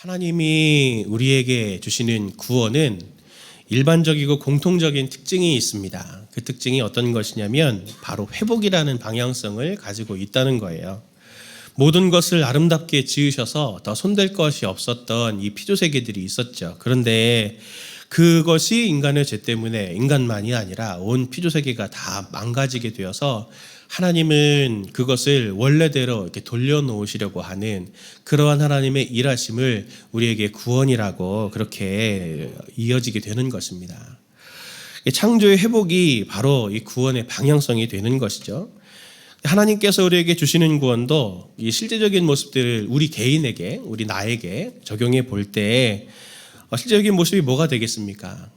하나님이 우리에게 주시는 구원은 일반적이고 공통적인 특징이 있습니다. 그 특징이 어떤 것이냐면 바로 회복이라는 방향성을 가지고 있다는 거예요. 모든 것을 아름답게 지으셔서 더 손댈 것이 없었던 이 피조세계들이 있었죠. 그런데 그것이 인간의 죄 때문에 인간만이 아니라 온 피조세계가 다 망가지게 되어서 하나님은 그것을 원래대로 이렇게 돌려놓으시려고 하는 그러한 하나님의 일하심을 우리에게 구원이라고 그렇게 이어지게 되는 것입니다. 창조의 회복이 바로 이 구원의 방향성이 되는 것이죠. 하나님께서 우리에게 주시는 구원도 이 실제적인 모습들을 우리 개인에게, 우리 나에게 적용해 볼 때 실제적인 모습이 뭐가 되겠습니까?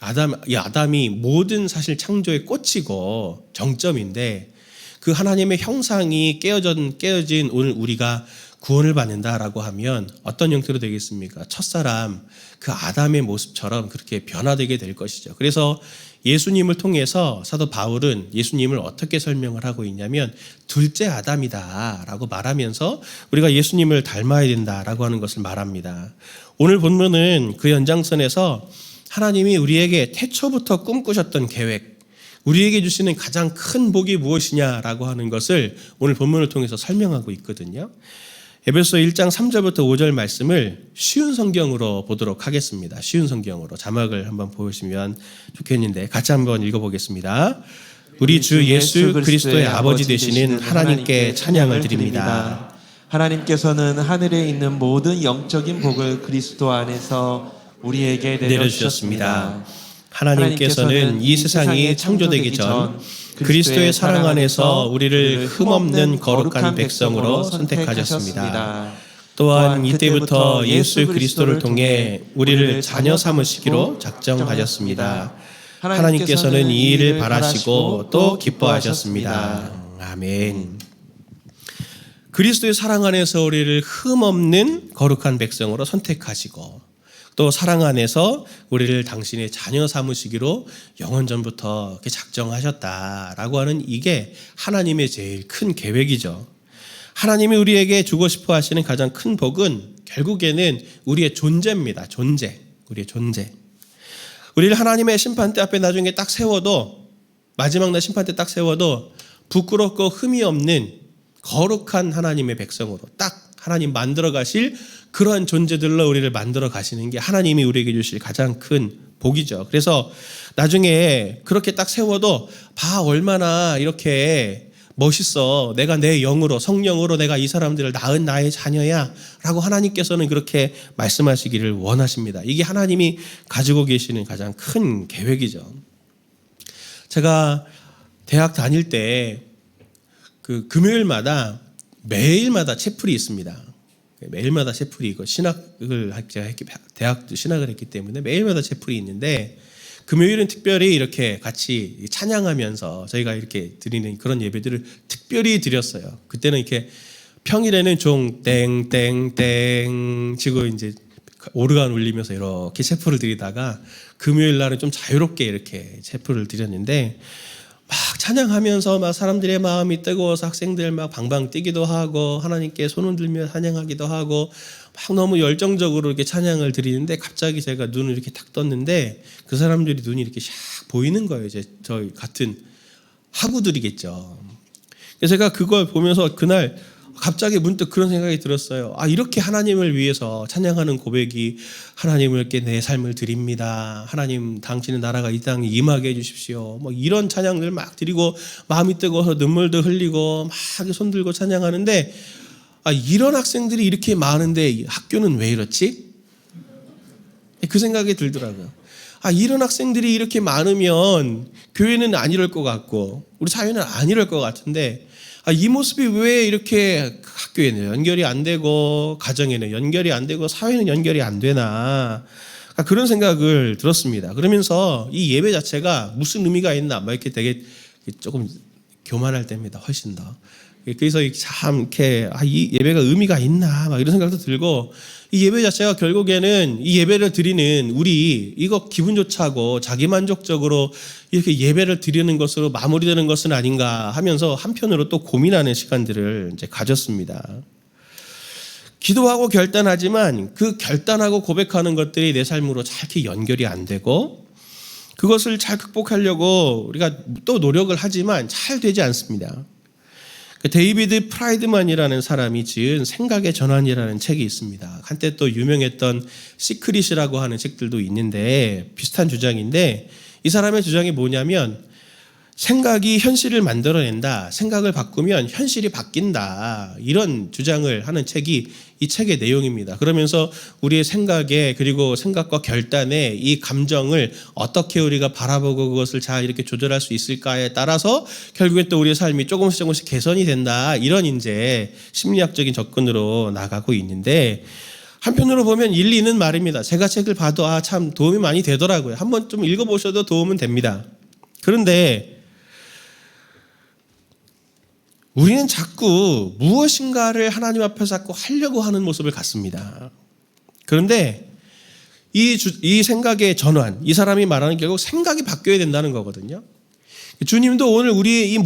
아담이 모든 사실 창조의 꽃이고 정점인데 그 하나님의 형상이 깨어진 오늘 우리가 구원을 받는다라고 하면 어떤 형태로 되겠습니까? 첫사람, 그 아담의 모습처럼 그렇게 변화되게 될 것이죠. 그래서 예수님을 통해서 사도 바울은 예수님을 어떻게 설명을 하고 있냐면 둘째 아담이다 라고 말하면서 우리가 예수님을 닮아야 된다라고 하는 것을 말합니다. 오늘 본문은 그 연장선에서 하나님이 우리에게 태초부터 꿈꾸셨던 계획, 우리에게 주시는 가장 큰 복이 무엇이냐라고 하는 것을 오늘 본문을 통해서 설명하고 있거든요. 에베소 1장 3절부터 5절 말씀을 쉬운 성경으로 보도록 하겠습니다. 쉬운 성경으로 자막을 한번 보시면 좋겠는데 같이 한번 읽어보겠습니다. 우리 주 예수 그리스도의 아버지 되시는 하나님께 찬양을 드립니다. 하나님께서는 하늘에 있는 모든 영적인 복을 그리스도 안에서 우리에게 내려주셨습니다. 하나님께서는 이 세상이 창조되기 전 그리스도의 사랑 안에서 우리를 흠없는 거룩한 백성으로 선택하셨습니다. 또한 이때부터 예수 그리스도를 통해 우리를 자녀 삼으시기로 작정하셨습니다. 하나님께서는 이 일을 바라시고 또 기뻐하셨습니다. 아멘. 그리스도의 사랑 안에서 우리를 흠없는 거룩한 백성으로 선택하시고 또 사랑 안에서 우리를 당신의 자녀 삼으시기로 영원전부터 이렇게 작정하셨다라고 하는 이게 하나님의 제일 큰 계획이죠. 하나님이 우리에게 주고 싶어 하시는 가장 큰 복은 결국에는 우리의 존재입니다. 우리의 존재. 우리를 하나님의 심판대 앞에 나중에 딱 세워도 마지막 날 심판대 딱 세워도 부끄럽고 흠이 없는 거룩한 하나님의 백성으로 딱 하나님 만들어 가실 그러한 존재들로 우리를 만들어 가시는 게 하나님이 우리에게 주실 가장 큰 복이죠. 그래서 나중에 그렇게 딱 세워도 봐 얼마나 이렇게 멋있어. 내가 내 영으로 성령으로 내가 이 사람들을 낳은 나의 자녀야 라고 하나님께서는 그렇게 말씀하시기를 원하십니다. 이게 하나님이 가지고 계시는 가장 큰 계획이죠. 제가 대학 다닐 때 그 금요일마다 매일마다 채플이 있습니다. 매일마다 채플이 있고 신학을 제가 대학도 신학을 했기 때문에 매일마다 채플이 있는데 금요일은 특별히 이렇게 같이 찬양하면서 저희가 이렇게 드리는 그런 예배들을 특별히 드렸어요. 그때는 이렇게 평일에는 종 땡땡땡 치고 이제 오르간 울리면서 이렇게 채플을 드리다가 금요일 날은 좀 자유롭게 이렇게 채플을 드렸는데 막 찬양하면서 막 사람들의 마음이 뜨거워서 학생들 막 방방 뛰기도 하고 하나님께 손 흔들며 찬양하기도 하고 막 너무 열정적으로 이렇게 찬양을 드리는데 갑자기 제가 눈을 이렇게 탁 떴는데 그 사람들이 눈이 이렇게 샥 보이는 거예요. 이제 저희 같은 학우들이겠죠. 그래서 제가 그걸 보면서 그날 갑자기 문득 그런 생각이 들었어요. 아, 이렇게 하나님을 위해서 찬양하는 고백이 하나님께 내 삶을 드립니다. 하나님 당신의 나라가 이 땅에 임하게 해주십시오. 뭐 이런 찬양들 막 드리고 마음이 뜨거워서 눈물도 흘리고 막 손들고 찬양하는데 아, 이런 학생들이 이렇게 많은데 학교는 왜 이렇지? 그 생각이 들더라고요. 아, 이런 학생들이 이렇게 많으면 교회는 안 이럴 것 같고 우리 사회는 안 이럴 것 같은데 아, 이 모습이 왜 이렇게 학교에는 연결이 안 되고 가정에는 연결이 안 되고 사회는 연결이 안 되나 그런 생각을 들었습니다. 그러면서 이 예배 자체가 무슨 의미가 있나 막 이렇게 되게 조금 교만할 때입니다. 훨씬 더. 그래서 참 이렇게 이 예배가 의미가 있나 막 이런 생각도 들고 이 예배 자체가 결국에는 이 예배를 드리는 우리 이거 기분 좋자고 자기만족적으로 이렇게 예배를 드리는 것으로 마무리되는 것은 아닌가 하면서 한편으로 또 고민하는 시간들을 이제 가졌습니다. 기도하고 결단하지만 그 결단하고 고백하는 것들이 내 삶으로 잘 이렇게 연결이 안 되고 그것을 잘 극복하려고 우리가 또 노력을 하지만 잘 되지 않습니다. 데이비드 프라이드만이라는 사람이 지은 생각의 전환이라는 책이 있습니다. 한때 또 유명했던 시크릿이라고 하는 책들도 있는데 비슷한 주장인데 이 사람의 주장이 뭐냐면 생각이 현실을 만들어낸다. 생각을 바꾸면 현실이 바뀐다. 이런 주장을 하는 책이 이 책의 내용입니다. 그러면서 우리의 생각에 그리고 생각과 결단에 이 감정을 어떻게 우리가 바라보고 그것을 잘 이렇게 조절할 수 있을까에 따라서 결국에 또 우리의 삶이 조금씩 개선이 된다. 이런 이제 심리학적인 접근으로 나가고 있는데 한편으로 보면 일리 있는 말입니다. 제가 책을 봐도 참 도움이 많이 되더라고요. 한번 좀 읽어보셔도 도움은 됩니다. 그런데 우리는 자꾸 무엇인가를 하나님 앞에서 자꾸 하려고 하는 모습을 갖습니다. 그런데 이 생각의 전환, 이 사람이 말하는 결국 생각이 바뀌어야 된다는 거거든요. 주님도 오늘 우리의 이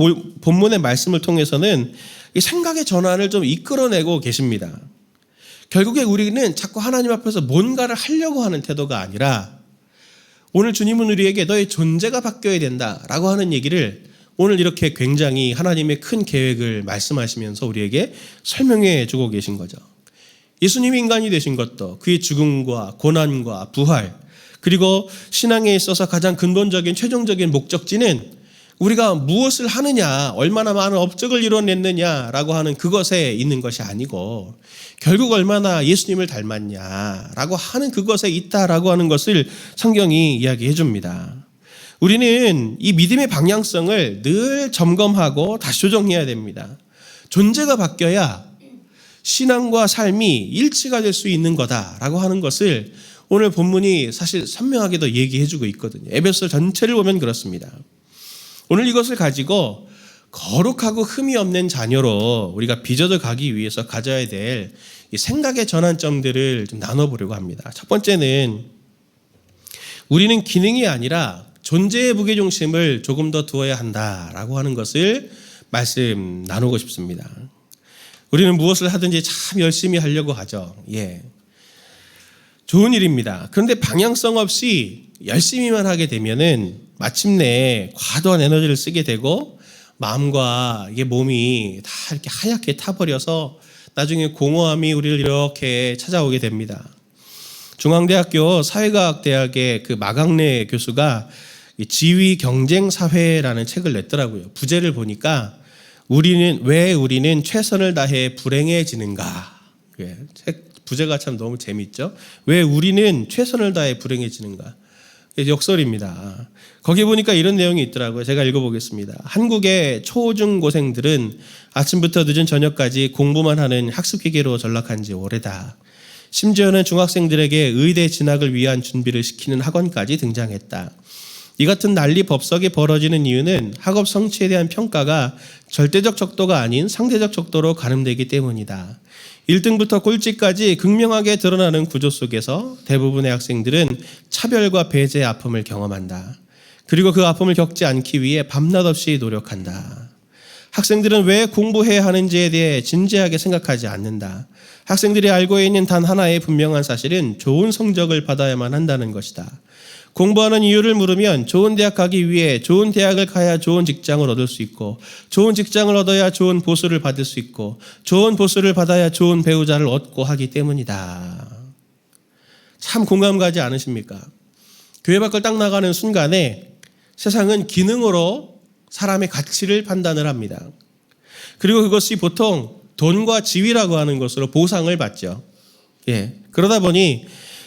본문의 말씀을 통해서는 이 생각의 전환을 좀 이끌어내고 계십니다. 결국에 우리는 자꾸 하나님 앞에서 뭔가를 하려고 하는 태도가 아니라 오늘 주님은 우리에게 너의 존재가 바뀌어야 된다라고 하는 얘기를 오늘 이렇게 굉장히 하나님의 큰 계획을 말씀하시면서 우리에게 설명해 주고 계신 거죠. 예수님이 인간이 되신 것도 그의 죽음과 고난과 부활 그리고 신앙에 있어서 가장 근본적인 최종적인 목적지는 우리가 무엇을 하느냐 얼마나 많은 업적을 이뤄냈느냐라고 하는 그것에 있는 것이 아니고 결국 얼마나 예수님을 닮았냐라고 하는 그것에 있다라고 하는 것을 성경이 이야기해 줍니다. 우리는 이 믿음의 방향성을 늘 점검하고 다시 조정해야 됩니다. 존재가 바뀌어야 신앙과 삶이 일치가 될 수 있는 거다라고 하는 것을 오늘 본문이 사실 선명하게도 얘기해주고 있거든요. 에베소 전체를 보면 그렇습니다. 오늘 이것을 가지고 거룩하고 흠이 없는 자녀로 우리가 빚어져 가기 위해서 가져야 될 이 생각의 전환점들을 좀 나눠보려고 합니다. 첫 번째는 우리는 기능이 아니라 존재의 무게중심을 조금 더 두어야 한다라고 하는 것을 말씀 나누고 싶습니다. 우리는 무엇을 하든지 참 열심히 하려고 하죠. 좋은 일입니다. 그런데 방향성 없이 열심히만 하게 되면은 마침내 과도한 에너지를 쓰게 되고 마음과 이게 몸이 다 이렇게 하얗게 타버려서 나중에 공허함이 우리를 이렇게 찾아오게 됩니다. 중앙대학교 사회과학대학의 그 마강래 교수가 지위 경쟁 사회라는 책을 냈더라고요. 부제를 보니까 왜 우리는 최선을 다해 불행해지는가? 책 부제가 참 너무 재밌죠. 왜 우리는 최선을 다해 불행해지는가? 역설입니다. 거기 보니까 이런 내용이 있더라고요. 제가 읽어보겠습니다. 한국의 초중고생들은 아침부터 늦은 저녁까지 공부만 하는 학습기계로 전락한 지 오래다. 심지어는 중학생들에게 의대 진학을 위한 준비를 시키는 학원까지 등장했다. 이 같은 난리 법석이 벌어지는 이유는 학업 성취에 대한 평가가 절대적 척도가 아닌 상대적 척도로 가늠되기 때문이다. 1등부터 꼴찌까지 극명하게 드러나는 구조 속에서 대부분의 학생들은 차별과 배제의 아픔을 경험한다. 그리고 그 아픔을 겪지 않기 위해 밤낮 없이 노력한다. 학생들은 왜 공부해야 하는지에 대해 진지하게 생각하지 않는다. 학생들이 알고 있는 단 하나의 분명한 사실은 좋은 성적을 받아야만 한다는 것이다. 공부하는 이유를 물으면 좋은 대학 가기 위해 좋은 대학을 가야 좋은 직장을 얻을 수 있고 좋은 직장을 얻어야 좋은 보수를 받을 수 있고 좋은 보수를 받아야 좋은 배우자를 얻고 하기 때문이다. 참 공감 가지 않으십니까? 교회 밖을 딱 나가는 순간에 세상은 기능으로 사람의 가치를 판단을 합니다. 그리고 그것이 보통 돈과 지위라고 하는 것으로 보상을 받죠. 그러다 보니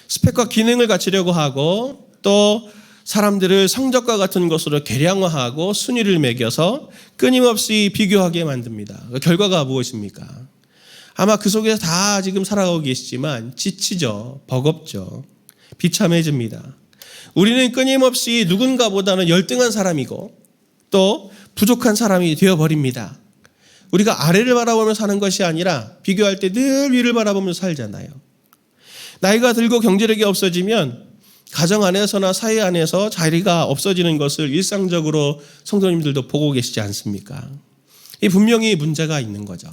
스펙과 기능을 갖추려고 하고 또 사람들을 성적과 같은 것으로 계량화하고 순위를 매겨서 끊임없이 비교하게 만듭니다. 결과가 무엇입니까? 아마 그 속에서 다 지금 살아가고 계시지만 지치죠. 버겁죠. 비참해집니다. 우리는 끊임없이 누군가보다는 열등한 사람이고 또 부족한 사람이 되어버립니다. 우리가 아래를 바라보며 사는 것이 아니라 비교할 때 늘 위를 바라보면서 살잖아요. 나이가 들고 경제력이 없어지면 가정 안에서나 사회 안에서 자리가 없어지는 것을 일상적으로 성도님들도 보고 계시지 않습니까? 이 분명히 문제가 있는 거죠.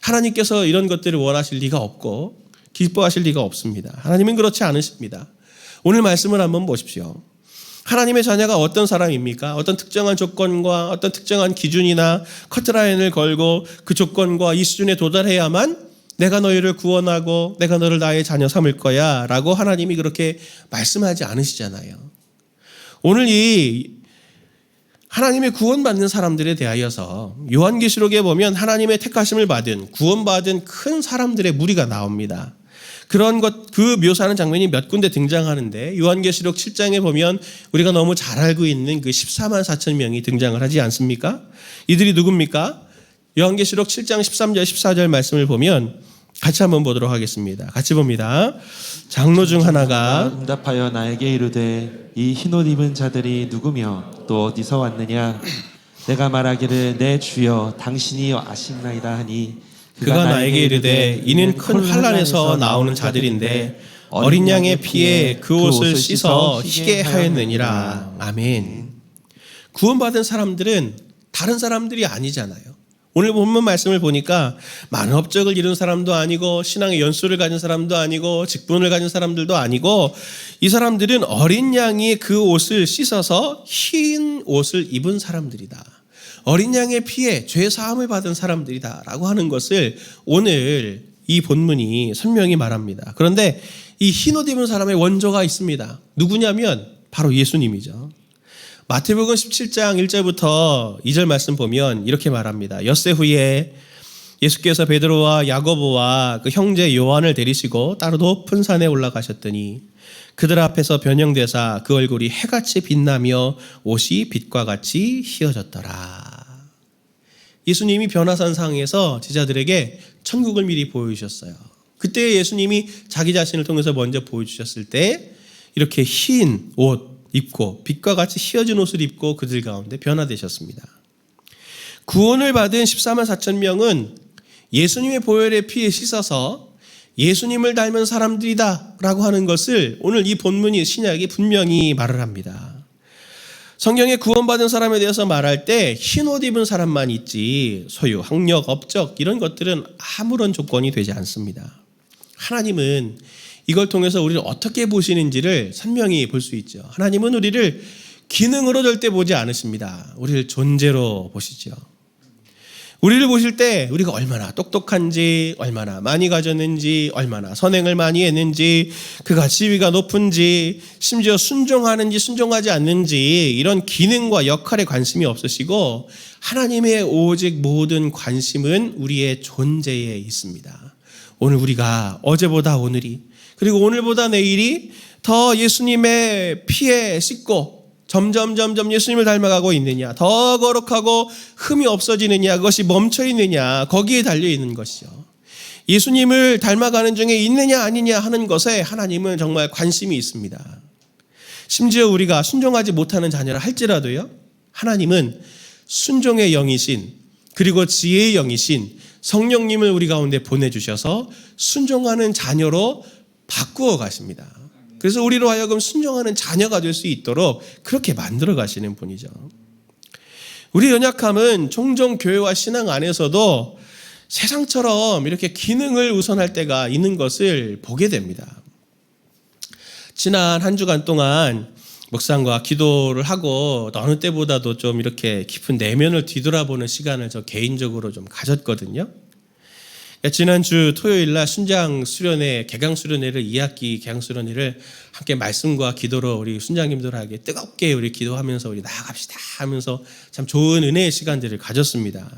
하나님께서 이런 것들을 원하실 리가 없고 기뻐하실 리가 없습니다. 하나님은 그렇지 않으십니다. 오늘 말씀을 한번 보십시오. 하나님의 자녀가 어떤 사람입니까? 어떤 특정한 조건과 어떤 특정한 기준이나 커트라인을 걸고 그 조건과 이 수준에 도달해야만 내가 너희를 구원하고 내가 너를 나의 자녀 삼을 거야 라고 하나님이 그렇게 말씀하지 않으시잖아요. 오늘 이 하나님의 구원받는 사람들에 대하여서 요한계시록에 보면 하나님의 택하심을 받은 구원받은 큰 사람들의 무리가 나옵니다. 그런 그 묘사하는 장면이 몇 군데 등장하는데 요한계시록 7장에 보면 우리가 너무 잘 알고 있는 그 14만 4천 명이 등장을 하지 않습니까? 이들이 누굽니까? 요한계시록 7장 13절 14절 말씀을 보면 같이 한번 보도록 하겠습니다. 같이 봅니다. 장로 중 하나가 응답하여 나에게 이르되 이 흰옷 입은 자들이 누구며 또 어디서 왔느냐? 내가 말하기를 내 주여 당신이 아시나이다 하니 그가 나에게 이르되 이는 큰 환난에서 나오는 자들인데 어린 양의 피에 그 옷을 씻어 희게 하였느니라. 아멘. 구원받은 사람들은 다른 사람들이 아니잖아요. 오늘 본문 말씀을 보니까 많은 업적을 이룬 사람도 아니고 신앙의 연수를 가진 사람도 아니고 직분을 가진 사람들도 아니고 이 사람들은 어린 양이 그 옷을 씻어서 흰 옷을 입은 사람들이다. 어린 양의 피에 죄 사함을 받은 사람들이다 라고 하는 것을 오늘 이 본문이 선명히 말합니다. 그런데 이 흰옷 입은 사람의 원조가 있습니다. 누구냐면 바로 예수님이죠. 마태복음 17장 1절부터 2절 말씀 보면 이렇게 말합니다. 엿새 후에 예수께서 베드로와 야고보와 그 형제 요한을 데리시고 따로 높은 산에 올라가셨더니 그들 앞에서 변형되사 그 얼굴이 해같이 빛나며 옷이 빛과 같이 희어졌더라. 예수님이 변화산 상에서 제자들에게 천국을 미리 보여주셨어요. 그때 예수님이 자기 자신을 통해서 먼저 보여주셨을 때 이렇게 흰 옷 입고 빛과 같이 희어진 옷을 입고 그들 가운데 변화되셨습니다. 구원을 받은 14만 4천 명은 예수님의 보혈의 피에 씻어서 예수님을 닮은 사람들이다 라고 하는 것을 오늘 이 본문이 신약이 분명히 말을 합니다. 성경에 구원받은 사람에 대해서 말할 때 흰 옷 입은 사람만 있지 소유, 학력, 업적 이런 것들은 아무런 조건이 되지 않습니다. 하나님은 이걸 통해서 우리를 어떻게 보시는지를 선명히 볼 수 있죠. 하나님은 우리를 기능으로 절대 보지 않으십니다. 우리를 존재로 보시죠. 우리를 보실 때 우리가 얼마나 똑똑한지, 얼마나 많이 가졌는지, 얼마나 선행을 많이 했는지, 그가 지위가 높은지, 심지어 순종하는지 순종하지 않는지 이런 기능과 역할에 관심이 없으시고 하나님의 오직 모든 관심은 우리의 존재에 있습니다. 오늘 우리가 어제보다 오늘이 그리고 오늘보다 내일이 더 예수님의 피에 씻고 점점 예수님을 닮아가고 있느냐, 더 거룩하고 흠이 없어지느냐, 그것이 멈춰 있느냐, 거기에 달려 있는 것이죠. 예수님을 닮아가는 중에 있느냐 아니냐 하는 것에 하나님은 정말 관심이 있습니다. 심지어 우리가 순종하지 못하는 자녀라 할지라도요, 하나님은 순종의 영이신 그리고 지혜의 영이신 성령님을 우리 가운데 보내주셔서 순종하는 자녀로 바꾸어 가십니다. 그래서 우리로 하여금 순종하는 자녀가 될 수 있도록 그렇게 만들어 가시는 분이죠. 우리 연약함은 종종 교회와 신앙 안에서도 세상처럼 이렇게 기능을 우선할 때가 있는 것을 보게 됩니다. 지난 한 주간 동안 묵상과 기도를 하고 어느 때보다도 좀 이렇게 깊은 내면을 뒤돌아보는 시간을 저 개인적으로 좀 가졌거든요. 지난주 토요일 날 순장 수련회, 개강 수련회를 2학기 개강 수련회를 함께 말씀과 기도로 우리 순장님들에게 뜨겁게 우리 기도하면서 우리 나아갑시다 하면서 참 좋은 은혜의 시간들을 가졌습니다.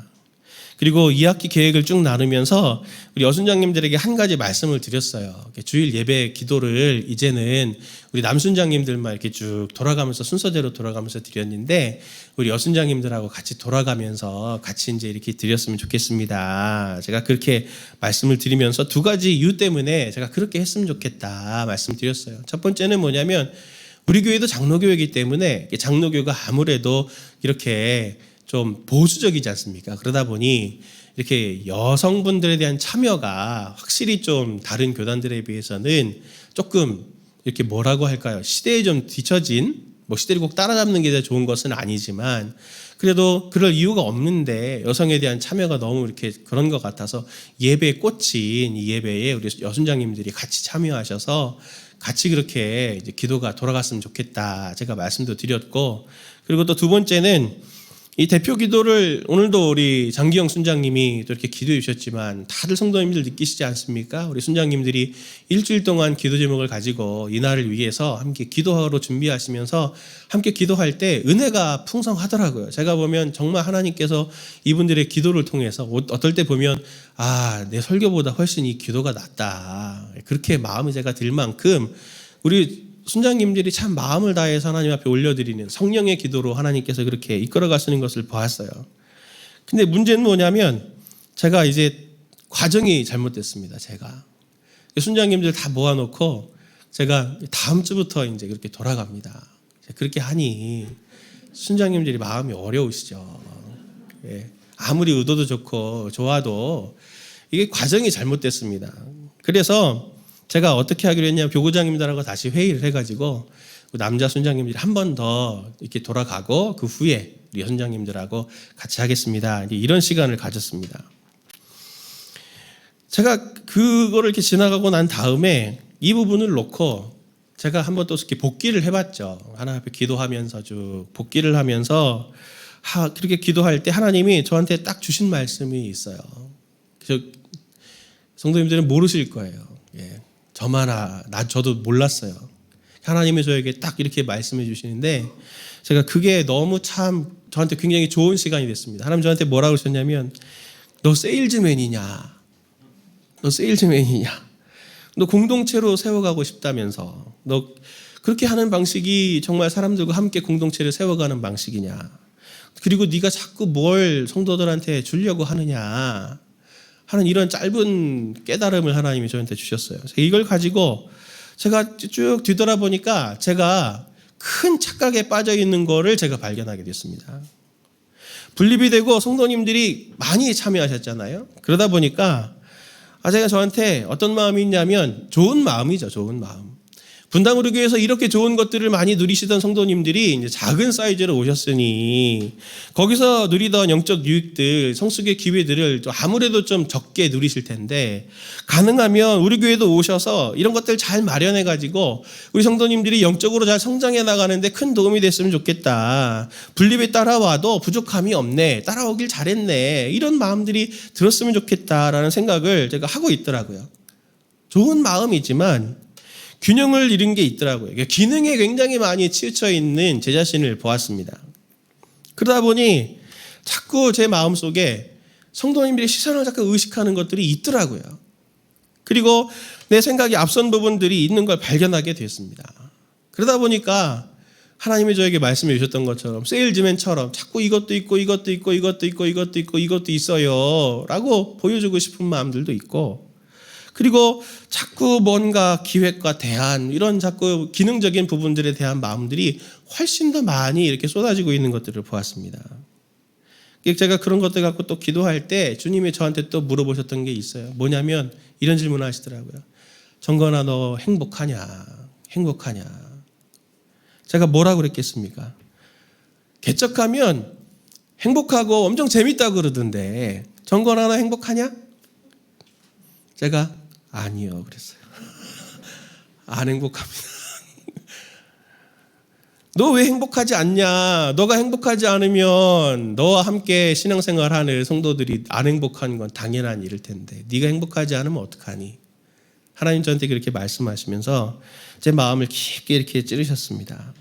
그리고 2학기 계획을 쭉 나누면서 우리 여순장님들에게 한 가지 말씀을 드렸어요. 주일 예배 기도를 이제는 우리 남순장님들만 이렇게 쭉 돌아가면서 순서대로 돌아가면서 드렸는데 우리 여순장님들하고 같이 돌아가면서 같이 이제 이렇게 드렸으면 좋겠습니다. 제가 그렇게 말씀을 드리면서 두 가지 이유 때문에 제가 그렇게 했으면 좋겠다 말씀드렸어요. 첫 번째는 뭐냐면 우리 교회도 장로교회이기 때문에 장로교가 아무래도 이렇게 좀 보수적이지 않습니까? 그러다 보니 이렇게 여성분들에 대한 참여가 확실히 좀 다른 교단들에 비해서는 조금 이렇게 뭐라고 할까요? 시대에 좀 뒤처진 뭐 시대를 꼭 따라잡는 게 좋은 것은 아니지만 그래도 그럴 이유가 없는데 여성에 대한 참여가 너무 이렇게 그런 것 같아서 예배에 꽂힌 이 예배에 우리 여순장님들이 같이 참여하셔서 같이 그렇게 이제 기도가 돌아갔으면 좋겠다 제가 말씀도 드렸고, 그리고 또 두 번째는 이 대표 기도를 오늘도 우리 장기영 순장님이 또 이렇게 기도해 주셨지만 다들 성도님들 느끼시지 않습니까? 우리 순장님들이 일주일 동안 기도 제목을 가지고 이날을 위해서 함께 기도하러 준비하시면서 함께 기도할 때 은혜가 풍성하더라고요. 제가 보면 정말 하나님께서 이분들의 기도를 통해서 어떨 때 보면 내 설교보다 훨씬 이 기도가 낫다. 그렇게 마음이 제가 들 만큼 우리 순장님들이 참 마음을 다해서 하나님 앞에 올려드리는 성령의 기도로 하나님께서 그렇게 이끌어 가시는 것을 보았어요. 근데 문제는 뭐냐면 제가 이제 과정이 잘못됐습니다. 제가 순장님들 다 모아놓고 제가 다음 주부터 이제 그렇게 돌아갑니다. 그렇게 하니 순장님들이 마음이 어려우시죠. 아무리 의도도 좋고 좋아도 이게 과정이 잘못됐습니다. 그래서 제가 어떻게 하기로 했냐면 교구장님들하고 다시 회의를 해가지고 남자 순장님들이 한 번 더 이렇게 돌아가고 그 후에 우리 여순장님들하고 같이 하겠습니다. 이런 시간을 가졌습니다. 제가 그거를 이렇게 지나가고 난 다음에 이 부분을 놓고 제가 한 번 또 이렇게 복기를 해봤죠. 하나님 앞에 기도하면서 쭉 복기를 하면서 그렇게 기도할 때 하나님이 저한테 딱 주신 말씀이 있어요. 성도님들은 모르실 거예요. 저도 몰랐어요. 하나님이 저에게 딱 이렇게 말씀해 주시는데 제가 그게 너무 참 저한테 굉장히 좋은 시간이 됐습니다. 하나님 저한테 뭐라고 하셨냐면 너 세일즈맨이냐? 너 공동체로 세워가고 싶다면서 너 그렇게 하는 방식이 정말 사람들과 함께 공동체를 세워가는 방식이냐? 그리고 네가 자꾸 뭘 성도들한테 주려고 하느냐 하는 이런 짧은 깨달음을 하나님이 저한테 주셨어요. 이걸 가지고 제가 쭉 뒤돌아보니까 제가 큰 착각에 빠져 있는 거를 제가 발견하게 됐습니다. 분립이 되고 성도님들이 많이 참여하셨잖아요. 그러다 보니까 제가 저한테 어떤 마음이 있냐면 좋은 마음이죠. 좋은 마음. 분당 우리 교회에서 이렇게 좋은 것들을 많이 누리시던 성도님들이 이제 작은 사이즈로 오셨으니 거기서 누리던 영적 유익들, 성숙의 기회들을 아무래도 좀 적게 누리실 텐데 가능하면 우리 교회도 오셔서 이런 것들 잘 마련해 가지고 우리 성도님들이 영적으로 잘 성장해 나가는데 큰 도움이 됐으면 좋겠다. 분립에 따라와도 부족함이 없네. 따라오길 잘했네. 이런 마음들이 들었으면 좋겠다라는 생각을 제가 하고 있더라고요. 좋은 마음이지만 균형을 잃은 게 있더라고요. 기능에 굉장히 많이 치우쳐 있는 제 자신을 보았습니다. 그러다 보니 자꾸 제 마음속에 성도님들의 시선을 자꾸 의식하는 것들이 있더라고요. 그리고 내 생각이 앞선 부분들이 있는 걸 발견하게 됐습니다. 그러다 보니까 하나님이 저에게 말씀해 주셨던 것처럼 세일즈맨처럼 자꾸 이것도 있고 이것도 있고 이것도 있고 이것도 있고 이것도 있어요 라고 보여주고 싶은 마음들도 있고, 그리고 자꾸 뭔가 기획과 대안 이런 자꾸 기능적인 부분들에 대한 마음들이 훨씬 더 많이 이렇게 쏟아지고 있는 것들을 보았습니다. 제가 그런 것들 갖고 또 기도할 때 주님이 저한테 또 물어보셨던 게 있어요. 뭐냐면 이런 질문을 하시더라고요. 정건아 너 행복하냐? 제가 뭐라고 그랬겠습니까? 개척하면 행복하고 엄청 재밌다고 그러던데 정건아 너 행복하냐? 제가 아니요 그랬어요. 안 행복합니다. 너 왜 행복하지 않냐? 너가 행복하지 않으면 너와 함께 신앙생활하는 성도들이 안 행복한 건 당연한 일일 텐데 네가 행복하지 않으면 어떡하니? 하나님 저한테 그렇게 말씀하시면서 제 마음을 깊게 이렇게 찌르셨습니다.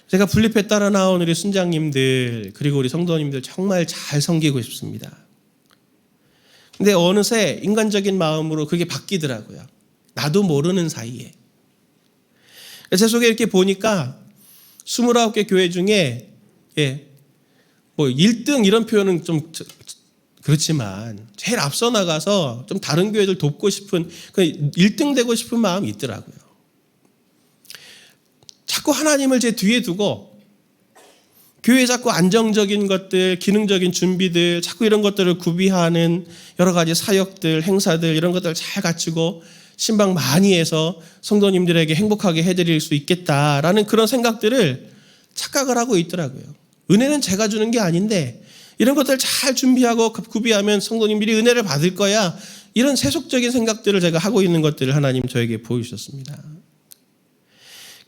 제가 분립에 따라 나온 우리 순장님들 그리고 우리 성도님들 정말 잘 섬기고 싶습니다. 근데 어느새 인간적인 마음으로 그게 바뀌더라고요. 나도 모르는 사이에. 제 속에 이렇게 보니까 29개 교회 중에 뭐 1등 이런 표현은 좀 그렇지만 제일 앞서 나가서 좀 다른 교회들 돕고 싶은 1등 되고 싶은 마음이 있더라고요. 자꾸 하나님을 제 뒤에 두고 교회 자꾸 안정적인 것들, 기능적인 준비들, 자꾸 이런 것들을 구비하는 여러 가지 사역들, 행사들 이런 것들을 잘 갖추고 신방 많이 해서 성도님들에게 행복하게 해드릴 수 있겠다라는 그런 생각들을 착각을 하고 있더라고요. 은혜는 제가 주는 게 아닌데 이런 것들 잘 준비하고 구비하면 성도님들이 은혜를 받을 거야. 이런 세속적인 생각들을 제가 하고 있는 것들을 하나님 저에게 보여주셨습니다.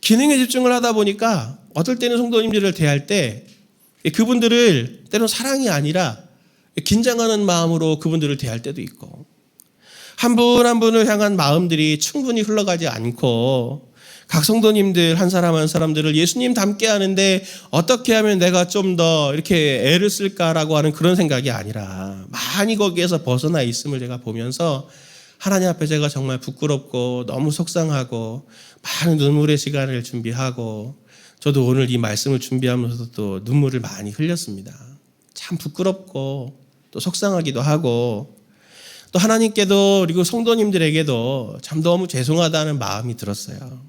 기능에 집중을 하다 보니까 어떨 때는 성도님들을 대할 때 그분들을 때로는 사랑이 아니라 긴장하는 마음으로 그분들을 대할 때도 있고 한 분 한 분을 향한 마음들이 충분히 흘러가지 않고 각 성도님들 한 사람 한 사람들을 예수님 닮게 하는데 어떻게 하면 내가 좀 더 이렇게 애를 쓸까라고 하는 그런 생각이 아니라 많이 거기에서 벗어나 있음을 제가 보면서 하나님 앞에 제가 정말 부끄럽고 너무 속상하고 많은 눈물의 시간을 준비하고 저도 오늘 이 말씀을 준비하면서 또 눈물을 많이 흘렸습니다. 참 부끄럽고 또 속상하기도 하고 또 하나님께도 그리고 성도님들에게도 참 너무 죄송하다는 마음이 들었어요.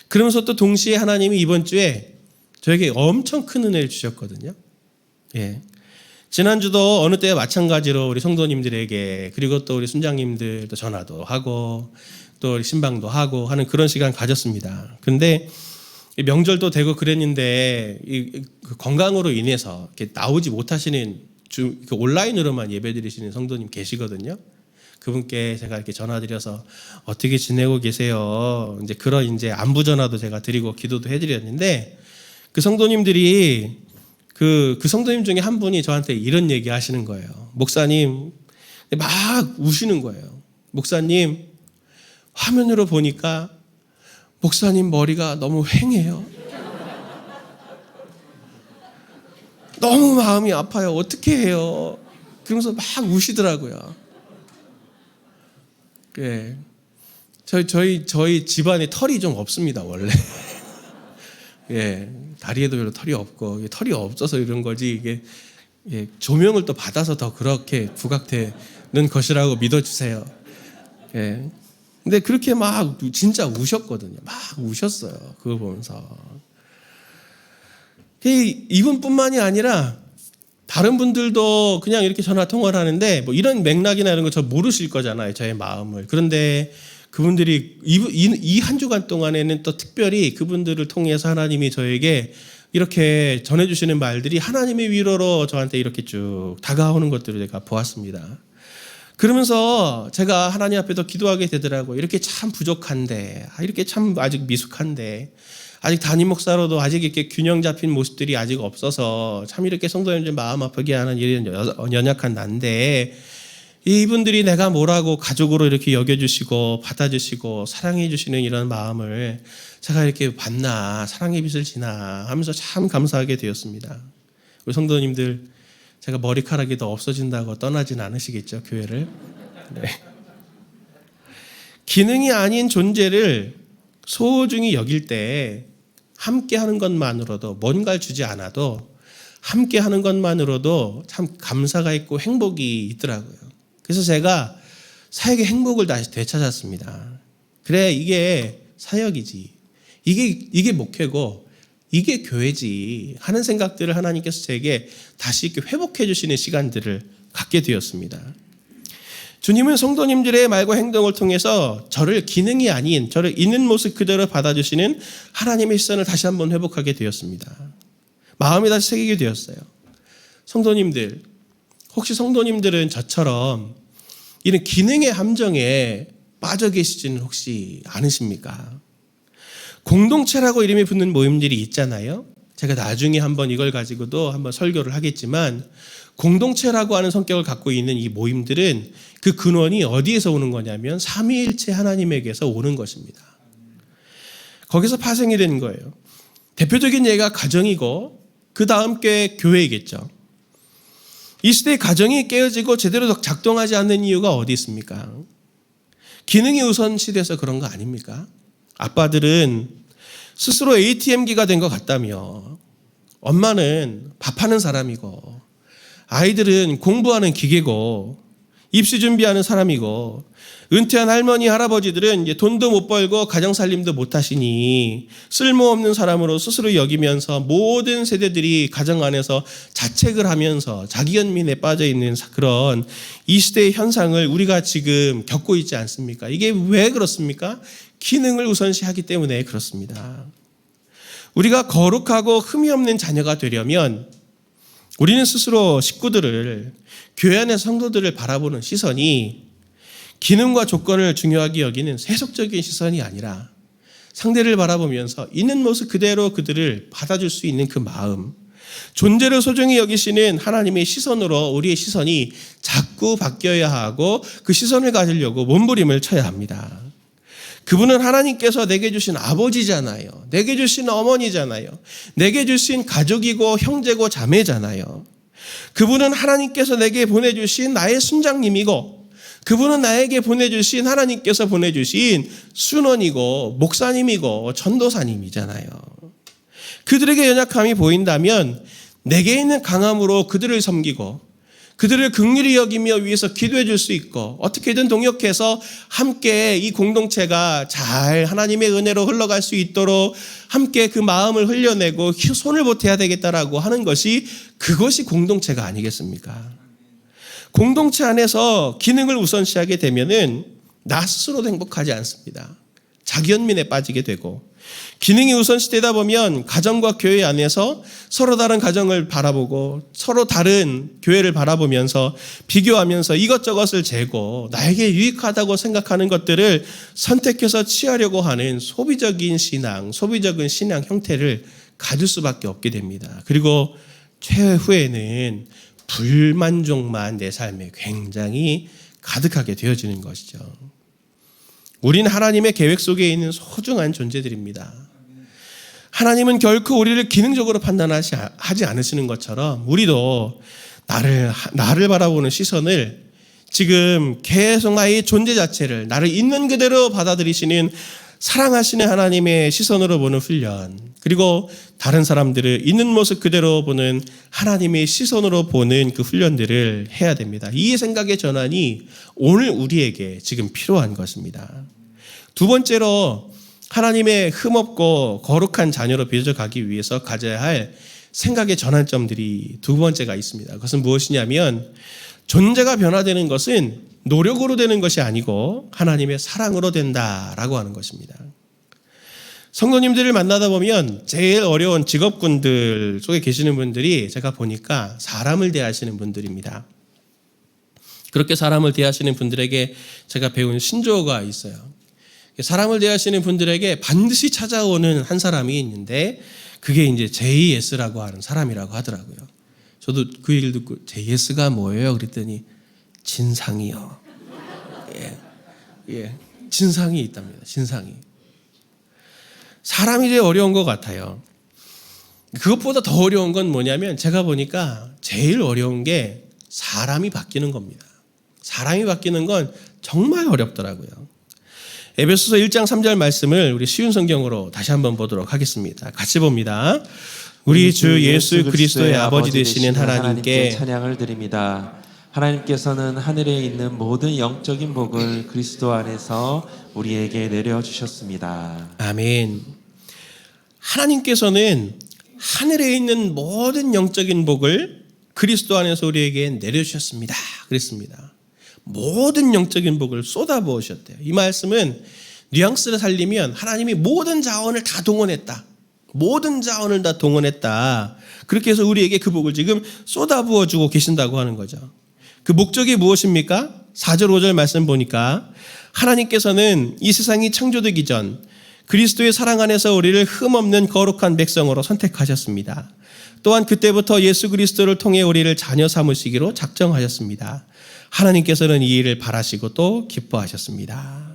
그러면서 또 동시에 하나님이 이번 주에 저에게 엄청 큰 은혜를 주셨거든요. 예. 지난주도 어느 때와 마찬가지로 우리 성도님들에게 그리고 또 우리 순장님들도 전화도 하고 또 우리 신방도 하고 하는 그런 시간 가졌습니다. 근데 명절도 되고 그랬는데 건강으로 인해서 이렇게 나오지 못하시는 온라인으로만 예배드리시는 성도님 계시거든요. 그분께 제가 이렇게 전화드려서 어떻게 지내고 계세요? 이제 그런 이제 안부 전화도 제가 드리고 기도도 해드렸는데 그 성도님들이 그 성도님 중에 한 분이 저한테 이런 얘기 하시는 거예요. 목사님, 막 우시는 거예요. 목사님, 화면으로 보니까 목사님 머리가 너무 휑해요. 너무 마음이 아파요. 어떻게 해요? 그러면서 막 우시더라고요. 예. 저희 집안에 털이 좀 없습니다, 원래. 예. 다리에도 별로 털이 없고, 털이 없어서 이런 거지, 이게, 예. 조명을 또 받아서 더 그렇게 부각되는 것이라고 믿어주세요. 예. 근데 그렇게 막 진짜 우셨거든요. 막 우셨어요. 그거 보면서. 이분뿐만이 아니라 다른 분들도 그냥 이렇게 전화 통화를 하는데 뭐 이런 맥락이나 이런 거 저 모르실 거잖아요. 저의 마음을. 그런데 그분들이 이 한 주간 동안에는 또 특별히 그분들을 통해서 하나님이 저에게 이렇게 전해주시는 말들이 하나님의 위로로 저한테 이렇게 쭉 다가오는 것들을 제가 보았습니다. 그러면서 제가 하나님 앞에도 기도하게 되더라고요. 이렇게 참 부족한데, 이렇게 참 아직 미숙한데, 아직 담임 목사로도 아직 이렇게 균형 잡힌 모습들이 아직 없어서 참 이렇게 성도님들 마음 아프게 하는 이런 연약한 난데 이분들이 내가 뭐라고 가족으로 이렇게 여겨주시고 받아주시고 사랑해주시는 이런 마음을 제가 이렇게 받나 사랑의 빛을 지나 하면서 참 감사하게 되었습니다. 우리 성도님들 제가 머리카락이 더 없어진다고 떠나진 않으시겠죠, 교회를. 네. 기능이 아닌 존재를 소중히 여길 때 함께 하는 것만으로도 뭔가를 주지 않아도 함께 하는 것만으로도 참 감사가 있고 행복이 있더라고요. 그래서 제가 사역의 행복을 다시 되찾았습니다. 그래, 이게 사역이지. 이게 목회고 이게 교회지 하는 생각들을 하나님께서 제게 다시 이렇게 회복해 주시는 시간들을 갖게 되었습니다. 주님은 성도님들의 말과 행동을 통해서 저를 기능이 아닌 저를 있는 모습 그대로 받아주시는 하나님의 시선을 다시 한번 회복하게 되었습니다. 마음이 다시 새기게 되었어요. 성도님들, 혹시 성도님들은 저처럼 이런 기능의 함정에 빠져 계시지는 혹시 않으십니까? 공동체라고 이름이 붙는 모임들이 있잖아요. 제가 나중에 한번 이걸 가지고도 한번 설교를 하겠지만 공동체라고 하는 성격을 갖고 있는 이 모임들은 그 근원이 어디에서 오는 거냐면 삼위일체 하나님에게서 오는 것입니다. 거기서 파생이 되는 거예요. 대표적인 예가 가정이고 그 다음 게 교회이겠죠. 이 시대의 가정이 깨어지고 제대로 작동하지 않는 이유가 어디 있습니까? 기능이 우선시돼서 그런 거 아닙니까? 아빠들은 스스로 ATM기가 된 것 같다며 엄마는 밥하는 사람이고 아이들은 공부하는 기계고 입시 준비하는 사람이고, 은퇴한 할머니, 할아버지들은 이제 돈도 못 벌고 가정살림도 못 하시니 쓸모없는 사람으로 스스로 여기면서 모든 세대들이 가정 안에서 자책을 하면서 자기연민에 빠져 있는 그런 이 시대의 현상을 우리가 지금 겪고 있지 않습니까? 이게 왜 그렇습니까? 기능을 우선시하기 때문에 그렇습니다. 우리가 거룩하고 흠이 없는 자녀가 되려면 우리는 스스로 식구들을, 교회 안의 성도들을 바라보는 시선이 기능과 조건을 중요하게 여기는 세속적인 시선이 아니라 상대를 바라보면서 있는 모습 그대로 그들을 받아줄 수 있는 그 마음, 존재를 소중히 여기시는 하나님의 시선으로 우리의 시선이 자꾸 바뀌어야 하고 그 시선을 가지려고 몸부림을 쳐야 합니다. 그분은 하나님께서 내게 주신 아버지잖아요. 내게 주신 어머니잖아요. 내게 주신 가족이고 형제고 자매잖아요. 그분은 하나님께서 내게 보내주신 나의 순장님이고, 그분은 나에게 보내주신, 하나님께서 보내주신 순원이고 목사님이고 전도사님이잖아요. 그들에게 연약함이 보인다면 내게 있는 강함으로 그들을 섬기고 그들을 긍휼히 여기며 위해서 기도해 줄 수 있고, 어떻게든 동역해서 함께 이 공동체가 잘 하나님의 은혜로 흘러갈 수 있도록 함께 그 마음을 흘려내고 손을 보태야 되겠다라고 하는 것이, 그것이 공동체가 아니겠습니까? 공동체 안에서 기능을 우선시하게 되면은 나 스스로도 행복하지 않습니다. 자기연민에 빠지게 되고, 기능이 우선시되다 보면 가정과 교회 안에서 서로 다른 가정을 바라보고 서로 다른 교회를 바라보면서 비교하면서 이것저것을 재고 나에게 유익하다고 생각하는 것들을 선택해서 취하려고 하는 소비적인 신앙, 소비적인 신앙 형태를 가질 수밖에 없게 됩니다. 그리고 최후에는 불만족만 내 삶에 굉장히 가득하게 되어지는 것이죠. 우리는 하나님의 계획 속에 있는 소중한 존재들입니다. 하나님은 결코 우리를 기능적으로 판단하지 않으시는 것처럼 우리도 나를 바라보는 시선을 지금 계속 나의 존재 자체를 나를 있는 그대로 받아들이시는 사랑하시는 하나님의 시선으로 보는 훈련, 그리고 다른 사람들을 있는 모습 그대로 보는 하나님의 시선으로 보는 그 훈련들을 해야 됩니다. 이 생각의 전환이 오늘 우리에게 지금 필요한 것입니다. 두 번째로 하나님의 흠없고 거룩한 자녀로 빚어져 가기 위해서 가져야 할 생각의 전환점들이 두 번째가 있습니다. 그것은 무엇이냐면, 존재가 변화되는 것은 노력으로 되는 것이 아니고 하나님의 사랑으로 된다라고 하는 것입니다. 성도님들을 만나다 보면 제일 어려운 직업군들 속에 계시는 분들이 제가 보니까 사람을 대하시는 분들입니다. 그렇게 사람을 대하시는 분들에게 제가 배운 신조어가 있어요. 사람을 대하시는 분들에게 반드시 찾아오는 한 사람이 있는데 그게 이제 JS라고 하는 사람이라고 하더라고요. 저도 그 얘기를 듣고 JS가 뭐예요? 그랬더니 진상이요. 예, 진상이 있답니다. 진상이. 사람이 제일 어려운 것 같아요. 그것보다 더 어려운 건 뭐냐면, 제가 보니까 제일 어려운 게 사람이 바뀌는 겁니다. 사람이 바뀌는 건 정말 어렵더라고요. 에베소서 1장 3절 말씀을 우리 쉬운 성경으로 다시 한번 보도록 하겠습니다. 같이 봅니다. 우리 주 예수 그리스도의 아버지 되시는 하나님께 찬양을 드립니다. 하나님께서는 하늘에 있는 모든 영적인 복을 그리스도 안에서 우리에게 내려주셨습니다. 아멘. 하나님께서는 하늘에 있는 모든 영적인 복을 그리스도 안에서 우리에게 내려주셨습니다. 그랬습니다. 모든 영적인 복을 쏟아부으셨대요. 이 말씀은 뉘앙스를 살리면 하나님이 모든 자원을 다 동원했다. 모든 자원을 다 동원했다. 그렇게 해서 우리에게 그 복을 지금 쏟아부어주고 계신다고 하는 거죠. 그 목적이 무엇입니까? 4절 5절 말씀 보니까 하나님께서는 이 세상이 창조되기 전 그리스도의 사랑 안에서 우리를 흠없는 거룩한 백성으로 선택하셨습니다. 또한 그때부터 예수 그리스도를 통해 우리를 자녀 삼으시기로 작정하셨습니다. 하나님께서는 이 일을 바라시고 또 기뻐하셨습니다.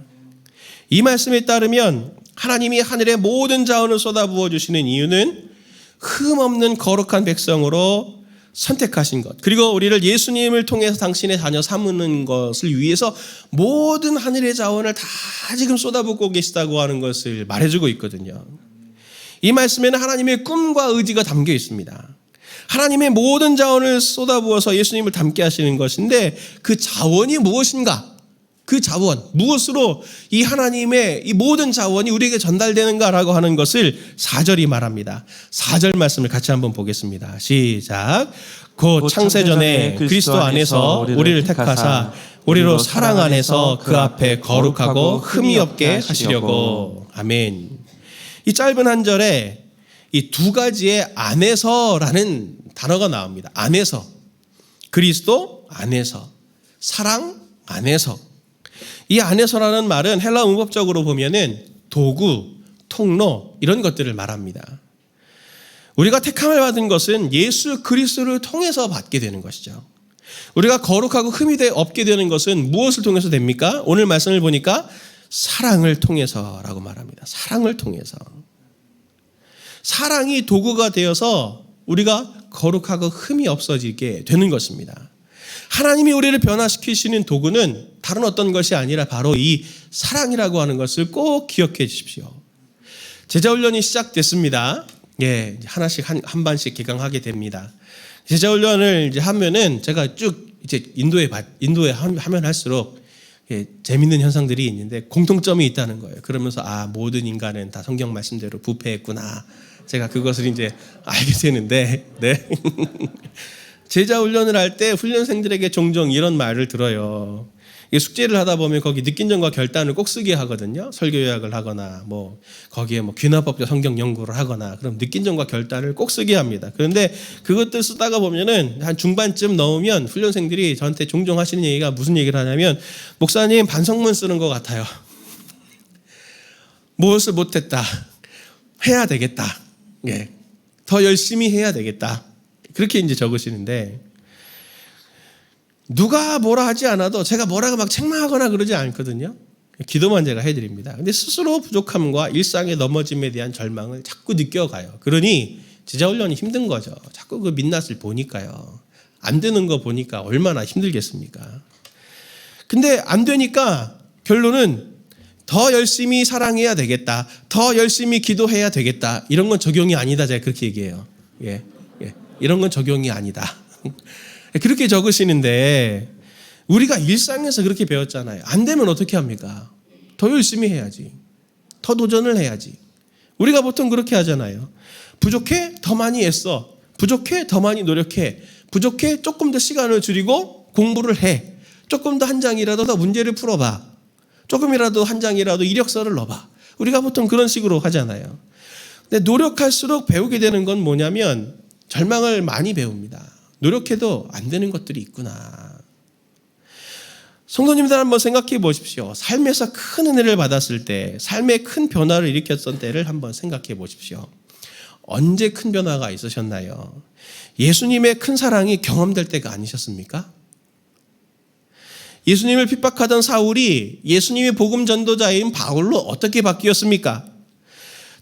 이 말씀에 따르면 하나님이 하늘의 모든 자원을 쏟아부어 주시는 이유는 흠없는 거룩한 백성으로 선택하신 것, 그리고 우리를 예수님을 통해서 당신의 자녀 삼는 것을 위해서 모든 하늘의 자원을 다 지금 쏟아붓고 계시다고 하는 것을 말해주고 있거든요. 이 말씀에는 하나님의 꿈과 의지가 담겨 있습니다. 하나님의 모든 자원을 쏟아부어서 예수님을 닮게 하시는 것인데 그 자원이 무엇인가? 그 자원, 무엇으로 이 하나님의 이 모든 자원이 우리에게 전달되는가라고 하는 것을 4절이 말합니다. 4절 말씀을 같이 한번 보겠습니다. 시작. 곧 창세전에 그리스도 안에서 우리를 택하사 우리로 사랑 안에서 그 앞에 거룩하고 흠이 없게 하시려고. 아멘. 이 짧은 한 절에 이 두 가지의 안에서라는 단어가 나옵니다. 안에서, 그리스도 안에서, 사랑 안에서. 이 안에서라는 말은 헬라 문법적으로 보면은 도구, 통로 이런 것들을 말합니다. 우리가 택함을 받은 것은 예수 그리스도를 통해서 받게 되는 것이죠. 우리가 거룩하고 흠이 없게 되는 것은 무엇을 통해서 됩니까? 오늘 말씀을 보니까 사랑을 통해서라고 말합니다. 사랑을 통해서. 사랑이 도구가 되어서 우리가 거룩하고 흠이 없어지게 되는 것입니다. 하나님이 우리를 변화시키시는 도구는 다른 어떤 것이 아니라 바로 이 사랑이라고 하는 것을 꼭 기억해 주십시오. 제자훈련이 시작됐습니다. 예, 하나씩 한 반씩 개강하게 됩니다. 제자훈련을 이제 하면은 제가 쭉 이제 인도에 하면 할수록 예, 재밌는 현상들이 있는데 공통점이 있다는 거예요. 그러면서 모든 인간은 다 성경 말씀대로 부패했구나. 제가 그것을 이제 알게 되는데, 네. 제자 훈련을 할 때 훈련생들에게 종종 이런 말을 들어요. 숙제를 하다 보면 거기 느낀 점과 결단을 꼭 쓰게 하거든요. 설교 요약을 하거나 거기에 귀납법적 성경 연구를 하거나 그럼 느낀 점과 결단을 꼭 쓰게 합니다. 그런데 그것들 쓰다가 보면은 한 중반쯤 넘으면 훈련생들이 저한테 종종 하시는 얘기가 무슨 얘기를 하냐면 목사님 반성문 쓰는 것 같아요. 무엇을 못했다. 해야 되겠다. 예. 더 열심히 해야 되겠다. 그렇게 이제 적으시는데 누가 뭐라 하지 않아도 제가 뭐라고 막 책망하거나 그러지 않거든요. 기도만 제가 해드립니다. 근데 스스로 부족함과 일상의 넘어짐에 대한 절망을 자꾸 느껴가요. 그러니 제자훈련이 힘든 거죠. 자꾸 그 민낯을 보니까요. 안 되는 거 보니까 얼마나 힘들겠습니까? 근데 안 되니까 결론은 더 열심히 사랑해야 되겠다. 더 열심히 기도해야 되겠다. 이런 건 적용이 아니다. 제가 그렇게 얘기해요. 예. 이런 건 적용이 아니다. 그렇게 적으시는데 우리가 일상에서 그렇게 배웠잖아요. 안 되면 어떻게 합니까? 더 열심히 해야지. 더 도전을 해야지. 우리가 보통 그렇게 하잖아요. 부족해? 더 많이 애써. 부족해? 더 많이 노력해. 부족해? 조금 더 시간을 줄이고 공부를 해. 조금 더 한 장이라도 더 문제를 풀어봐. 조금이라도 한 장이라도 이력서를 넣어봐. 우리가 보통 그런 식으로 하잖아요. 근데 노력할수록 배우게 되는 건 뭐냐면 절망을 많이 배웁니다. 노력해도 안 되는 것들이 있구나. 성도님들 한번 생각해 보십시오. 삶에서 큰 은혜를 받았을 때, 삶에 큰 변화를 일으켰던 때를 한번 생각해 보십시오. 언제 큰 변화가 있으셨나요? 예수님의 큰 사랑이 경험될 때가 아니셨습니까? 예수님을 핍박하던 사울이 예수님의 복음 전도자인 바울로 어떻게 바뀌었습니까?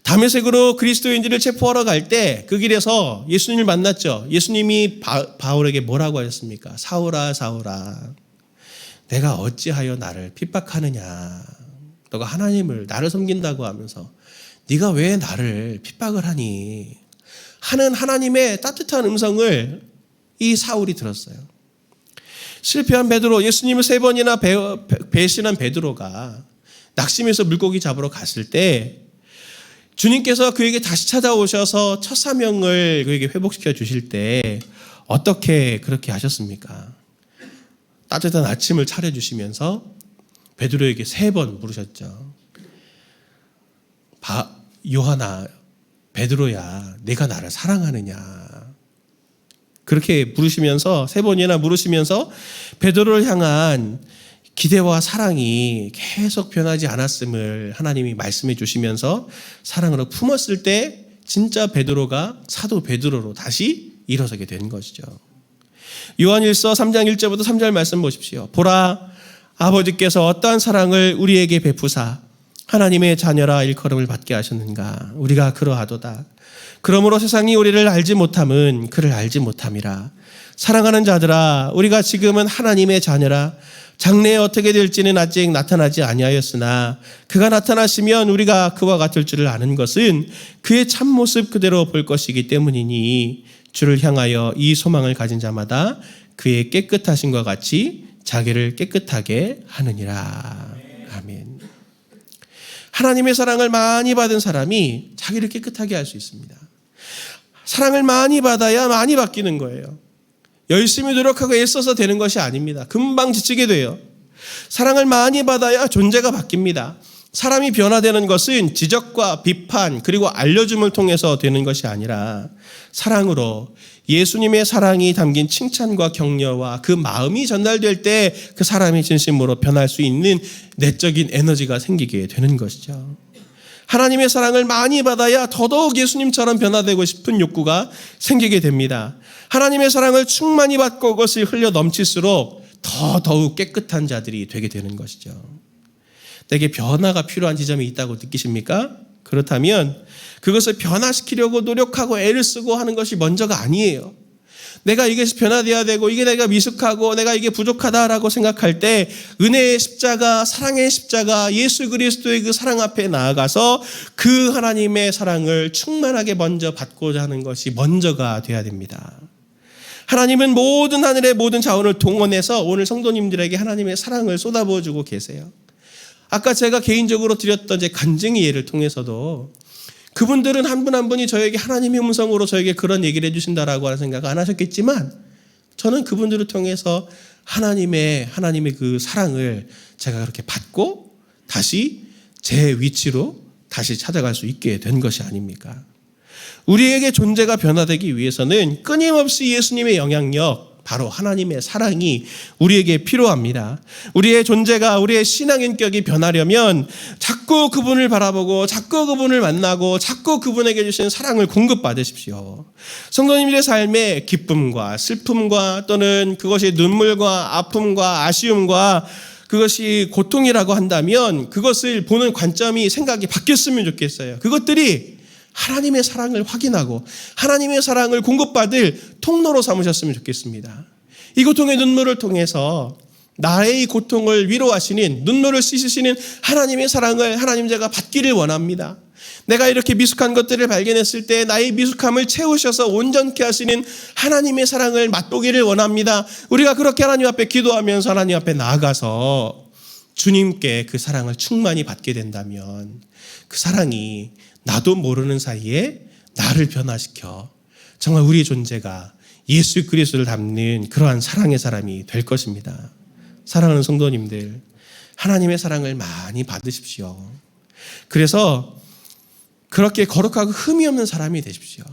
다메섹으로 그리스도인들을 체포하러 갈 때 그 길에서 예수님을 만났죠. 예수님이 바울에게 뭐라고 하셨습니까? 사울아 사울아 내가 어찌하여 나를 핍박하느냐. 너가 하나님을 나를 섬긴다고 하면서 네가 왜 나를 핍박을 하니 하는 하나님의 따뜻한 음성을 이 사울이 들었어요. 실패한 베드로, 예수님을 3번이나 배신한 베드로가 낙심해서 물고기 잡으러 갔을 때 주님께서 그에게 다시 찾아오셔서 첫 사명을 그에게 회복시켜 주실 때 어떻게 그렇게 하셨습니까? 따뜻한 아침을 차려주시면서 베드로에게 3번 물으셨죠. 요한아, 베드로야, 내가 나를 사랑하느냐? 그렇게 부르시면서 3번이나 물으시면서 베드로를 향한 기대와 사랑이 계속 변하지 않았음을 하나님이 말씀해 주시면서 사랑으로 품었을 때 진짜 베드로가 사도 베드로로 다시 일어서게 된 것이죠. 요한일서 3장 1절부터 3절 말씀 보십시오. 보라, 아버지께서 어떠한 사랑을 우리에게 베푸사 하나님의 자녀라 일컬음을 받게 하셨는가. 우리가 그러하도다. 그러므로 세상이 우리를 알지 못함은 그를 알지 못함이라. 사랑하는 자들아, 우리가 지금은 하나님의 자녀라. 장래에 어떻게 될지는 아직 나타나지 아니하였으나 그가 나타나시면 우리가 그와 같을 줄을 아는 것은 그의 참모습 그대로 볼 것이기 때문이니 주를 향하여 이 소망을 가진 자마다 그의 깨끗하심과 같이 자기를 깨끗하게 하느니라. 아멘. 하나님의 사랑을 많이 받은 사람이 자기를 깨끗하게 할 수 있습니다. 사랑을 많이 받아야 많이 바뀌는 거예요. 열심히 노력하고 애써서 되는 것이 아닙니다. 금방 지치게 돼요. 사랑을 많이 받아야 존재가 바뀝니다. 사람이 변화되는 것은 지적과 비판 그리고 알려줌을 통해서 되는 것이 아니라 사랑으로 예수님의 사랑이 담긴 칭찬과 격려와 그 마음이 전달될 때 그 사람이 진심으로 변할 수 있는 내적인 에너지가 생기게 되는 것이죠. 하나님의 사랑을 많이 받아야 더더욱 예수님처럼 변화되고 싶은 욕구가 생기게 됩니다. 하나님의 사랑을 충만히 받고 그것이 흘려 넘칠수록 더욱 깨끗한 자들이 되게 되는 것이죠. 내게 변화가 필요한 지점이 있다고 느끼십니까? 그렇다면 그것을 변화시키려고 노력하고 애를 쓰고 하는 것이 먼저가 아니에요. 내가 이것이 변화되어야 되고 이게 내가 미숙하고 내가 이게 부족하다라고 생각할 때 은혜의 십자가, 사랑의 십자가, 예수 그리스도의 그 사랑 앞에 나아가서 그 하나님의 사랑을 충만하게 먼저 받고자 하는 것이 먼저가 돼야 됩니다. 하나님은 모든 하늘의 모든 자원을 동원해서 오늘 성도님들에게 하나님의 사랑을 쏟아부어 주고 계세요. 아까 제가 개인적으로 드렸던 제 간증의 예를 통해서도 그분들은 한 분 한 분이 저에게 하나님의 음성으로 저에게 그런 얘기를 해주신다라고 하는 생각 안 하셨겠지만 저는 그분들을 통해서 하나님의 그 사랑을 제가 그렇게 받고 다시 제 위치로 다시 찾아갈 수 있게 된 것이 아닙니까? 우리에게 존재가 변화되기 위해서는 끊임없이 예수님의 영향력, 바로 하나님의 사랑이 우리에게 필요합니다. 우리의 존재가, 우리의 신앙 인격이 변하려면 자꾸 그분을 바라보고 자꾸 그분을 만나고 자꾸 그분에게 주시는 사랑을 공급받으십시오. 성도님들의 삶에 기쁨과 슬픔과 또는 그것이 눈물과 아픔과 아쉬움과 그것이 고통이라고 한다면 그것을 보는 관점이 생각이 바뀌었으면 좋겠어요. 그것들이 하나님의 사랑을 확인하고 하나님의 사랑을 공급받을 통로로 삼으셨으면 좋겠습니다. 이 고통의 눈물을 통해서 나의 이 고통을 위로하시는, 눈물을 씻으시는 하나님의 사랑을 하나님 제가 받기를 원합니다. 내가 이렇게 미숙한 것들을 발견했을 때 나의 미숙함을 채우셔서 온전케 하시는 하나님의 사랑을 맛보기를 원합니다. 우리가 그렇게 하나님 앞에 기도하면서 하나님 앞에 나아가서 주님께 그 사랑을 충만히 받게 된다면 그 사랑이 나도 모르는 사이에 나를 변화시켜 정말 우리의 존재가 예수 그리스도를 닮는 그러한 사랑의 사람이 될 것입니다. 사랑하는 성도님들, 하나님의 사랑을 많이 받으십시오. 그래서 그렇게 거룩하고 흠이 없는 사람이 되십시오.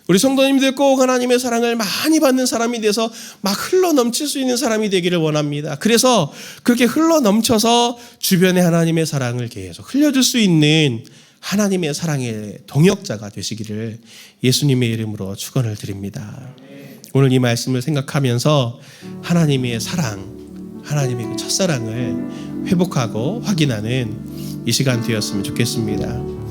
우리 성도님들 꼭 하나님의 사랑을 많이 받는 사람이 돼서 막 흘러 넘칠 수 있는 사람이 되기를 원합니다. 그래서 그렇게 흘러 넘쳐서 주변에 하나님의 사랑을 계속 흘려줄 수 있는 하나님의 사랑의 동역자가 되시기를 예수님의 이름으로 축원을 드립니다. 오늘 이 말씀을 생각하면서 하나님의 사랑, 하나님의 그 첫사랑을 회복하고 확인하는 이 시간 되었으면 좋겠습니다.